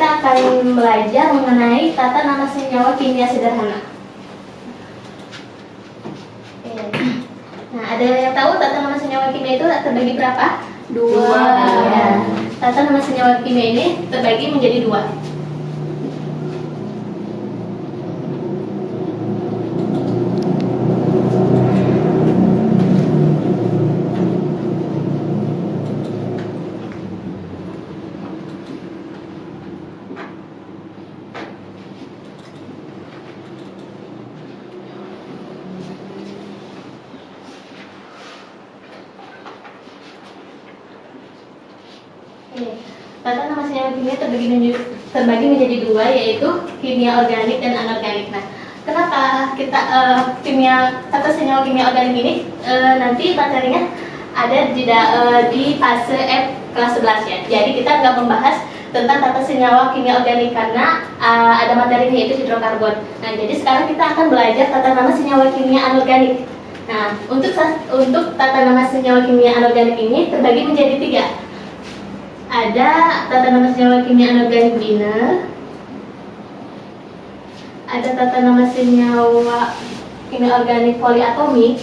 kita akan belajar mengenai tata nama senyawa kimia sederhana. Nah, ada yang tahu tata nama senyawa kimia itu terbagi berapa? Dua. Ya. Tata nama senyawa kimia ini terbagi menjadi dua. Tata nama senyawa kimia terbagi menjadi dua, yaitu kimia organik dan anorganik. Nah, kenapa kita tata senyawa kimia organik ini nanti materinya ada di fase F kelas 11 ya. Jadi kita nggak membahas tentang tata senyawa kimia organik karena ada materinya yaitu hidrokarbon. Nah, jadi sekarang kita akan belajar tata nama senyawa kimia anorganik. Nah, untuk tata nama senyawa kimia anorganik ini terbagi menjadi tiga. Ada tata nama senyawa kimia anorganik biner, ada tata nama senyawa kimia organik poliatomik,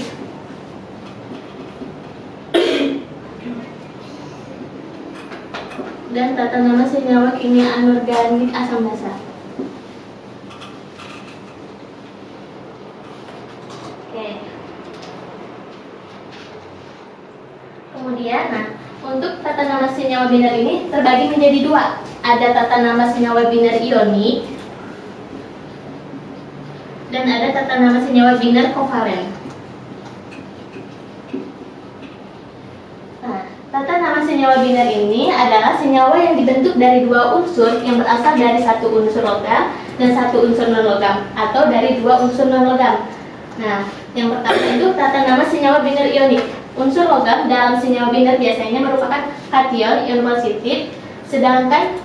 dan tata nama senyawa kimia anorganik asam basa. Oke. Kemudian, untuk tata nama senyawa biner ini terbagi menjadi dua. Ada tata nama senyawa biner ionik dan ada tata nama senyawa biner kovalen. Nah, tata nama senyawa biner ini adalah senyawa yang dibentuk dari dua unsur yang berasal dari satu unsur logam dan satu unsur non-logam, atau dari dua unsur non-logam. Nah, yang pertama itu tata nama senyawa biner ionik. Unsur logam dalam senyawa biner biasanya merupakan kation ion positif, sedangkan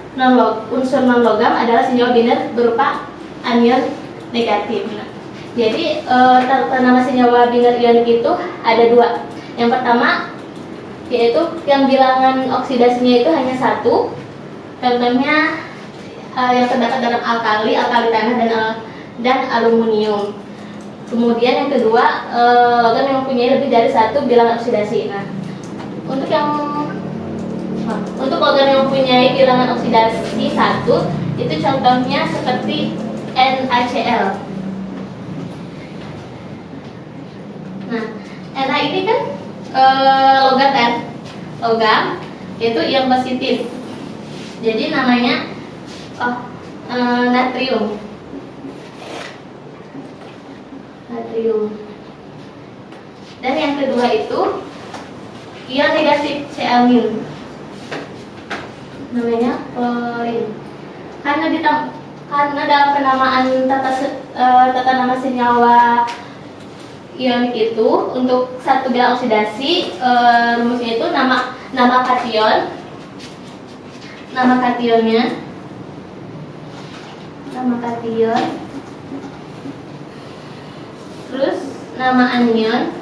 unsur non-logam adalah senyawa biner berupa anion negatif. Nah, jadi tata nama senyawa biner ionik itu ada dua. Yang pertama yaitu yang bilangan oksidasinya itu hanya satu. Contohnya yang terdapat dalam alkali tanah dan aluminium. Kemudian yang kedua, logam yang mempunyai lebih dari satu bilangan oksidasi. Nah, untuk logam yang mempunyai bilangan oksidasi satu, itu contohnya seperti NaCl. Nah, Na ini kan logam kan? Logam, yaitu ion positif. Jadi namanya natrium. Dan yang kedua itu ion negatif Cl-, namanya klorin. Karena dalam penamaan tata nama senyawa ionik itu untuk satu bilangan oksidasi, rumusnya itu nama kation, nama kationnya, terus nama anion,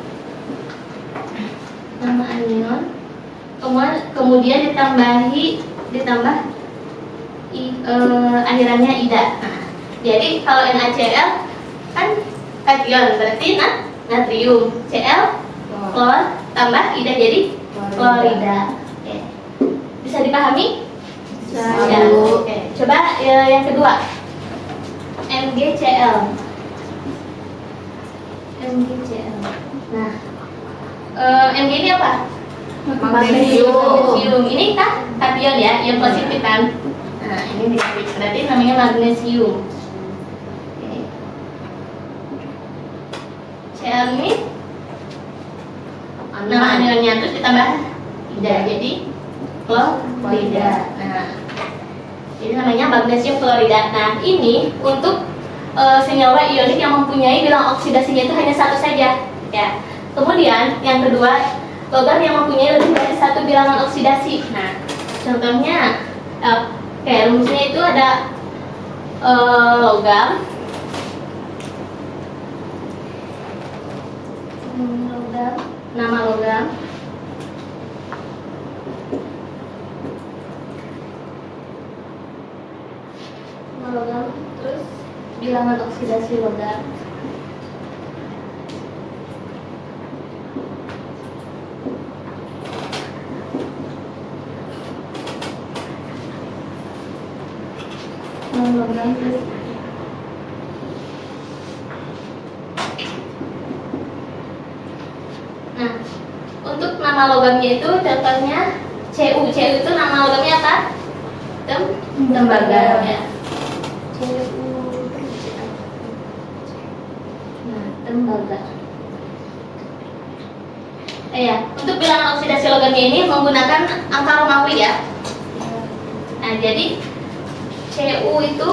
kemudian ditambah akhirannya ida. Nah, jadi kalau NaCl kan kation, berarti natrium, Cl klor tambah ida jadi klorida. Oke. Bisa dipahami? Ya. Oke. Coba yang kedua, MgCl. Nah, Mg ini apa? Magnesium. Ini kation ya, ion positif kan? Nah, ini negatif. Berarti namanya magnesium. Oke. Cl ini nama anionnya, terus ditambah ida jadi klorida. Nah, jadi namanya magnesium klorida. Nah, ini untuk senyawa ionik yang mempunyai bilangan oksidasinya itu hanya satu saja ya. Kemudian yang kedua, logam yang mempunyai lebih dari satu bilangan oksidasi. Nah, contohnya rumusnya itu ada logam, nama logam, bilangan oksidasi logam. Logam plus. Nah, untuk nama logamnya itu contohnya Cu. Cu itu nama logamnya apa? Tembaga ya. Nah, tembaga. Ya, untuk bilangan oksidasi logamnya ini menggunakan angka Romawi ya. Nah, jadi Cu itu,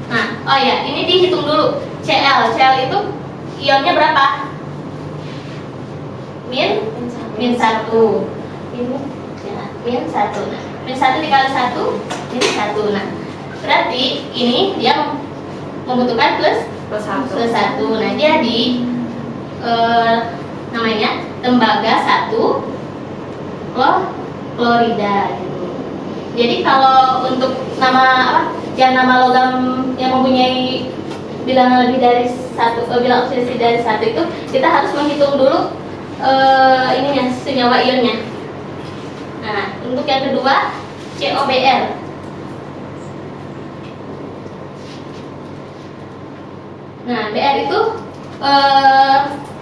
nah, oh ya, ini dihitung dulu. Cl itu ionnya berapa? Min 1. Ini ya, min 1. Nah, min 1 dikali 1 jadi 1. Nah, berarti ini dia membutuhkan plus 1. Nah, jadi namanya tembaga 1 klorida gitu. Jadi kalau untuk nama apa? Yang nama logam yang mempunyai bilangan lebih dari 1, bilangan oksidasi dari 1 itu kita harus menghitung dulu ininya, senyawa ionnya. Nah, untuk yang kedua COBr. Nah, Br itu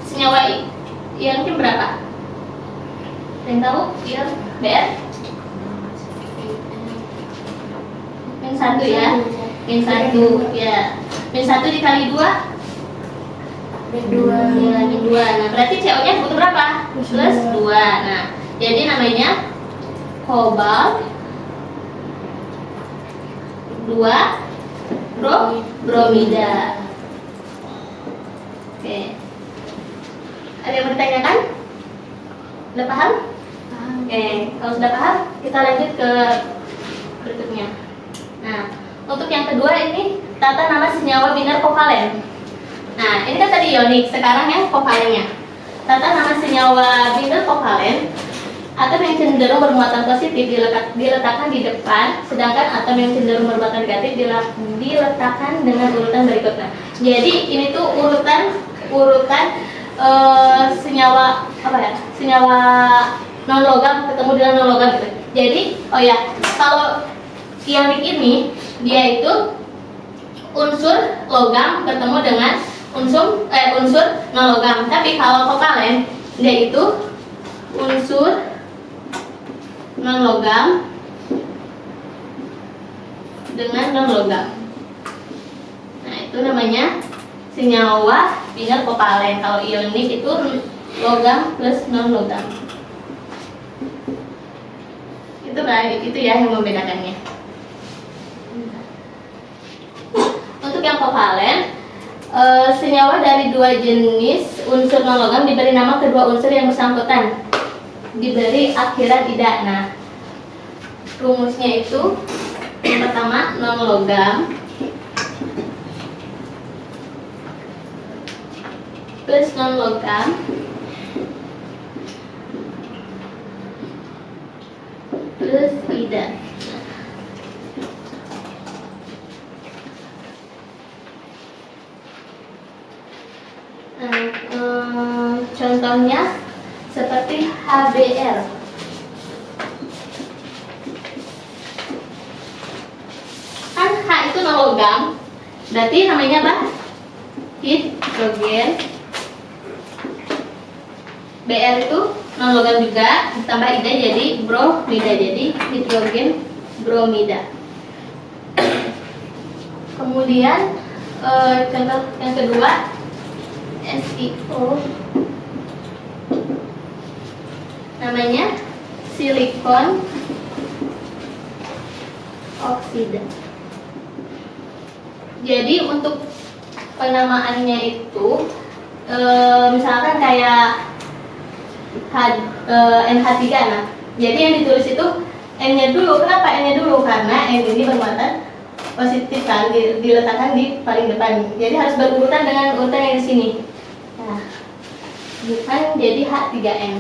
senyawa ionnya berapa? Yang tahu ion Br? Min 1 ya. Min 1 ya. Min 1 dikali 2 min 2. Ya, min 2. Nah, berarti CO-nya butuh berapa? Plus 2. Nah, jadi namanya kobalt 2 bromida. Oke. Ada yang bertanyakan? Sudah paham? Oke, kalau sudah paham, kita lanjut ke berikutnya. Nah, untuk yang kedua ini tata nama senyawa biner kovalen. Nah, ini kan tadi ionik, sekarang yang kovalennya. Tata nama senyawa biner kovalen, atom yang cenderung bermuatan positif diletakkan di depan, sedangkan atom yang cenderung bermuatan negatif diletakkan dengan urutan berikutnya. Jadi ini tuh urutan senyawa apa ya? Senyawa non logam ketemu dengan non logam gitu. Jadi, oh ya, kalau ionik ini dia itu unsur logam bertemu dengan unsur non logam. Tapi kalau kovalen dia itu unsur non logam dengan non logam. Nah, itu namanya senyawa biner kovalen. Kalau ionik itu logam plus non logam. Itu ya yang membedakannya. Untuk yang kovalen, senyawa dari dua jenis unsur non logam diberi nama kedua unsur yang bersangkutan, diberi akhiran ida. Nah, rumusnya itu yang pertama non logam plus non logam plus ida. Contohnya seperti HBr. Kan H itu non logam, berarti namanya apa? Hidrogen. Br itu non logam juga, ditambah ida jadi bromida, jadi hidrogen bromida. Kemudian contoh yang kedua SiO, namanya silikon oksida. Jadi untuk penamaannya itu misalkan kayak NH3. Nah, jadi yang ditulis itu N-nya dulu. Kenapa N-nya dulu? Karena N ini bermuatan positif kan, diletakkan di paling depan. Jadi harus berurutan dengan urutan yang di sini. Nah, bukan jadi H3N.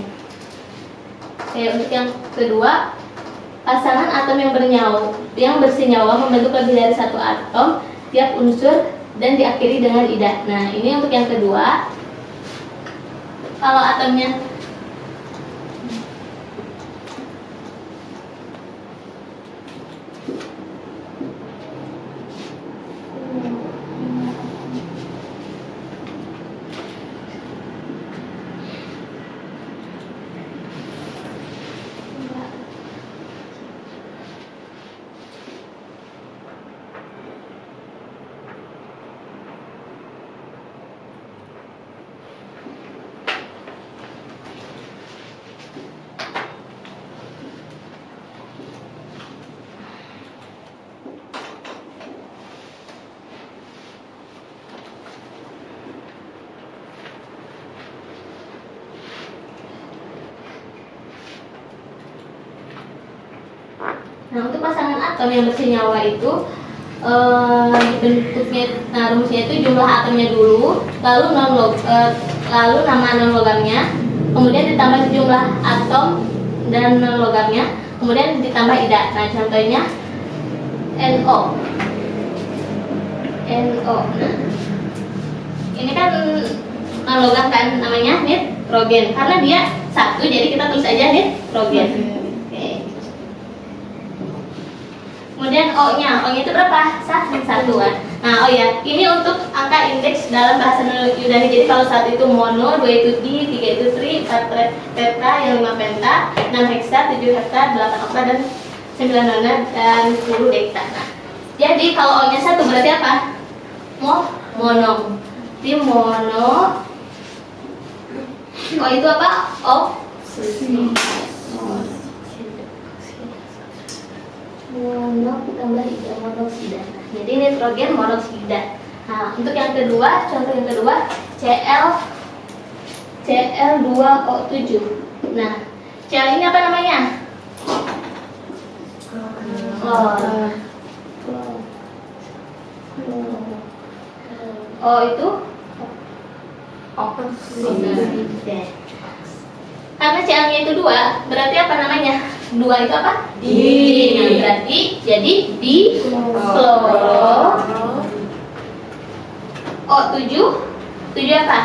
Oke, untuk yang kedua, pasangan atom yang bersenyawa membentuk lebih dari satu atom. Tiap unsur dan diakhiri dengan ida. Nah, ini untuk yang kedua. Kalau atomnya Nah, untuk pasangan atom yang bersenyawa itu bentuknya, nah rumusnya itu jumlah atomnya dulu, lalu lalu nama non logamnya, kemudian ditambah jumlah atom dan non logamnya, kemudian ditambah ida. Nah, contohnya NO. Nah, ini kan non logam kan, namanya nitrogen. Karena dia satu, jadi kita tulis aja nitrogen. Kemudian O-nya itu berapa? Satu kan. Nah, oh ya, ini untuk angka indeks dalam bahasa Yunani. Jadi kalau satu itu mono, dua itu di, tiga itu tri, empat tetra, yang lima penta, 6 heksa, 7 heksa, 8 okta, dan 9 nona, dan 10 dekta. Nah, jadi kalau O-nya satu berarti apa? Mono. Jadi mono. O itu apa? Mono tambah ida, monoksida. Jadi nitrogen monoksida. Nah, untuk yang kedua, contoh yang kedua, Cl2O7. Nah, Cl ini apa namanya? O itu oksida. Karena Cl-nya itu 2, berarti apa namanya? 2 itu apa? Di. Nah, berarti jadi di kloro. O7. 7 apa?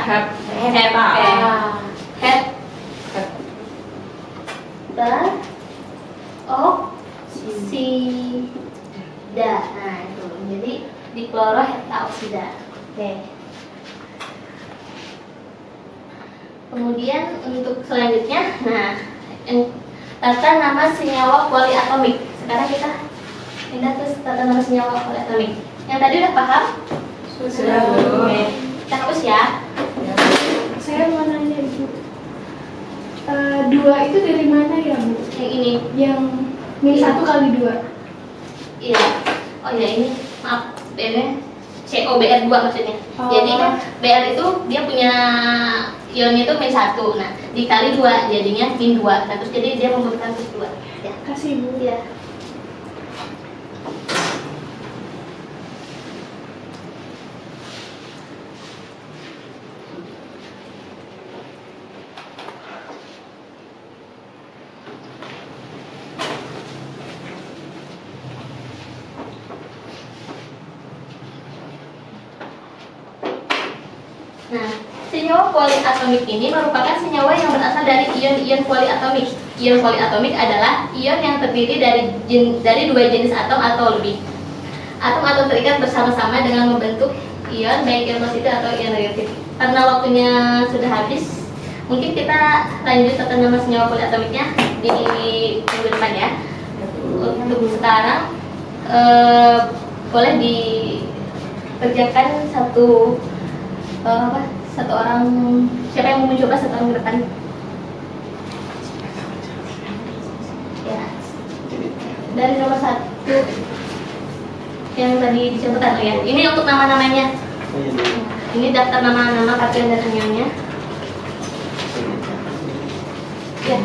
Oksida. Nah, itu. Jadi di kloro heptaoksida. Oke. Kemudian untuk selanjutnya, nah, tata nama senyawa poliatomik. Sekarang kita pindah ke tata nama senyawa poliatomik. Yang tadi udah paham? Sudah. Oke. Kita hapus ya. Saya mau nanya Ibu. 2 itu dari mana ya, Bu? Yang ini. Yang min 1 kali 2. Iya. Oh ya, ini maaf. Ini COBr2 maksudnya. Oh. Jadi kan Br itu dia punya ionnya itu min 1. Nah, dikali 2 jadinya min 2. Nah, terus jadi dia membutuhkan plus 2. Ya. Kasih, Bu. Iya. Nah, senyawa poliatomik ini merupakan senyawa yang berasal dari ion-ion poliatomik. Ion poliatomik adalah ion yang terdiri dari 2 jenis atom atau lebih. Atom-atom terikat bersama-sama dengan membentuk ion, baik ion positif atau ion negatif. Karena waktunya sudah habis, mungkin kita lanjut tata nama senyawa poliatomiknya di minggu depan ya. Untuk sekarang boleh dikerjakan satu orang, siapa yang mau mencoba satu orang ke depan? Ya, dari nomor 1 yang tadi dicontohkan ya. Ini untuk nama-namanya. Ini daftar nama-nama kation dan anionnya. Ya,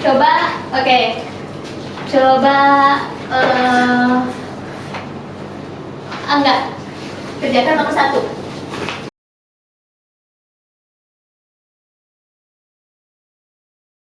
coba, oke. Coba enggak, kerjakan nomor 1.